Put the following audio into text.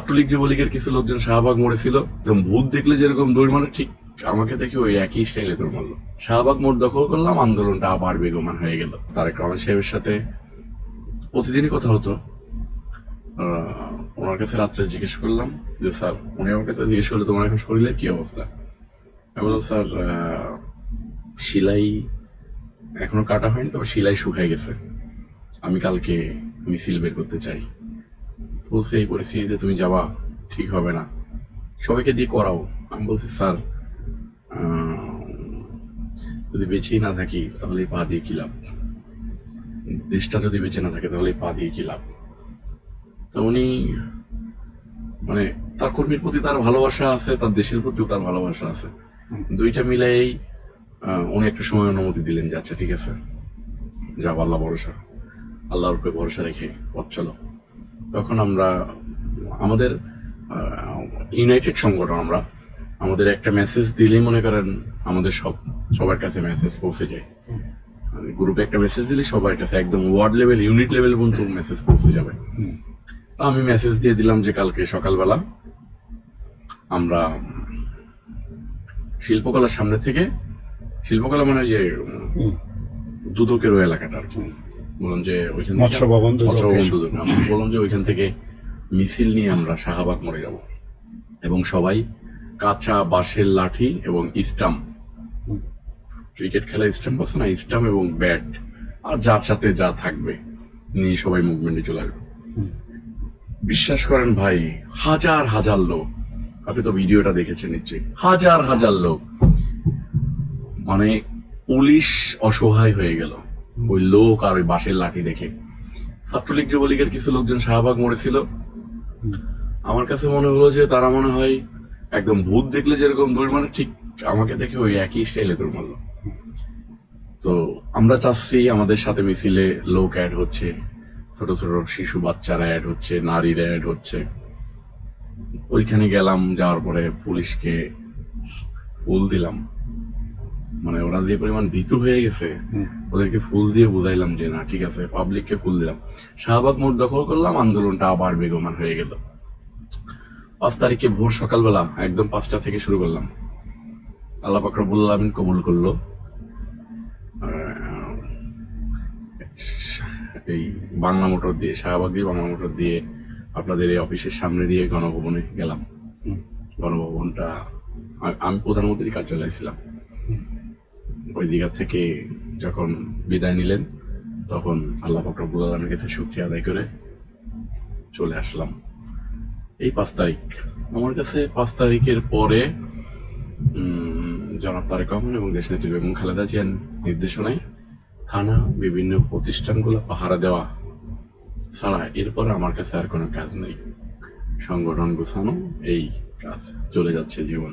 ছাত্রলীগ যুবলীগের কিছু লোকজন শাহবাগ মোড়ে ছিল, ভূত দেখলে যেরকম দৌড় মারে ঠিক আমাকে দেখে ওই একই স্টাইলে দৌড় মারলো। শাহবাগ মোড় দখল করলাম, আন্দোলনটা আবার বেগমান হয়ে গেল। তারেক রহমান সাহেবের সাথে প্রতিদিনই কথা হতো। ওনার কাছে রাত্রে জিজ্ঞেস করলাম যে স্যার, উনি আমার কাছে জিজ্ঞেস করলে তোমার এখন শরীরের কি অবস্থা? আমি বললাম স্যার, সেলাই এখনো কাটা হয়নি, তবে সেলাই শুকাই গেছে, আমি কালকে মিছিল বের করতে চাই। বলছে এই পরিস্থিতিতে তুমি যাবা, ঠিক হবে না, সবাইকে দিয়ে করাও। আমি বলছি স্যার, যদি বেঁচেই না থাকি তাহলে পা দিয়ে কি লাভ? দেশটা যদি বেঁচে না থাকে তাহলে পা দিয়ে কি লাভ? তো উনি মানে তার কর্মীর প্রতি তার ভালোবাসা আছে, তার দেশের প্রতিও তার ভালোবাসা আছে, দুইটা মিলাই উনি একটা সময় অনুমতি দিলেন যে আচ্ছা ঠিক আছে, যাও, আল্লাহ ভরসা, আল্লাহর উপরে ভরসা রেখে পথ চলো। তখন আমরা আমাদের ইউনাইটেড সংগঠন, আমরা আমাদের একটা মেসেজ দিলেই মনে করেন আমাদের সবার কাছে মেসেজ পৌঁছে যায়। গ্রুপে একটা মেসেজ দিলে সবার কাছে একদম ওয়ার্ড লেভেল, ইউনিট লেভেল পর্যন্ত মেসেজ পৌঁছে যাবে। আমি মেসেজ দিয়ে দিলাম যে কালকে সকালবেলা আমরা শিল্পকলার সামনে থেকে, শিল্পকলা মানে যে দুদকের ওই এলাকাটা আর কি, বললাম যে ওইখান মৎস্য ভবন দুদক, আমি বললাম যে ওইখান থেকে মিছিল নিয়ে আমরা শাহবাগ মোড়ে যাব, এবং সবাই কাঁচা বাঁশের লাঠি এবং স্টাম্প, ক্রিকেট খেলা স্টাম্প আছে না, স্টাম্প এবং ব্যাট আর যার সাথে যা থাকবে নিয়ে সবাই মুভমেন্টে চলে আসবে। বিশ্বাস করেন ভাই, হাজার হাজার লোক, আপনি তো ভিডিওটা দেখেছেন নিশ্চয়ই, হাজার হাজার লোক, মানে পুলিশ অসহায় হয়ে গেল ওই লোক আর ওই বাঁশের লাঠি দেখে। ছাত্রলীগ যুবলীগের কিছু লোকজন শাহবাগ মোড়ে ছিল, আমার কাছে মনে হলো যে তারা মনে হয় একদম ভূত দেখলে যেরকম দৌড় মারে ঠিক আমাকে দেখে ওই একই স্টাইলে দৌড় মারলো। তো আমরা চাচ্ছি আমাদের সাথে মিছিলে লোক অ্যাড হচ্ছে, ছোট ছোট শিশু বাচ্চারা অ্যাড হচ্ছে, নারীরা অ্যাড হচ্ছে। ওইখানে গেলাম, যাওয়ার পরে পুলিশকে ফুল দিলাম, মানে ওরা যে পরিমাণ ভীতু হয়ে গেছে, ওদেরকে ফুল দিয়ে বুঝাইলাম যে না ঠিক আছে, পাবলিককে ফুল দিলাম। শাহবাগ মোড় দখল করলাম, আন্দোলনটা আবার বেগমান হয়ে গেল। 5 তারিখে ভোর সকালবেলা একদম 5টা থেকে শুরু করলাম। আল্লাহ পাক রব্বুল আলামিন কবুল করলো। এই বাংলা মোটর দিয়ে, শাহবাগ দিয়ে বাংলা মোটর দিয়ে আপনাদের এই অফিসের সামনে দিয়ে গণভবনে গেলাম। গণভবনটা আমি প্রধানমন্ত্রীর কার্যালয়ে ছিলাম। ওই জায়গা থেকে যখন বিদায় নিলেন তখন আল্লাহ পাক রব্বুল আলামিনের কাছে শুকরিয়া আদায় করে চলে আসলাম। এই 5 তারিখ আমার কাছে 5 তারিখের পরে জনাব তারেক রহমান এবং দেশনেত্রী বেগম খালেদা জিয়ার নির্দেশনায় থানা, বিভিন্ন প্রতিষ্ঠানগুলো পাহারা দেওয়া ছাড়া এরপরে আমার কাছে আর কোনো কাজ নেই। সংগঠন গোছানো, এই কাজ চলে যাচ্ছে জীবন।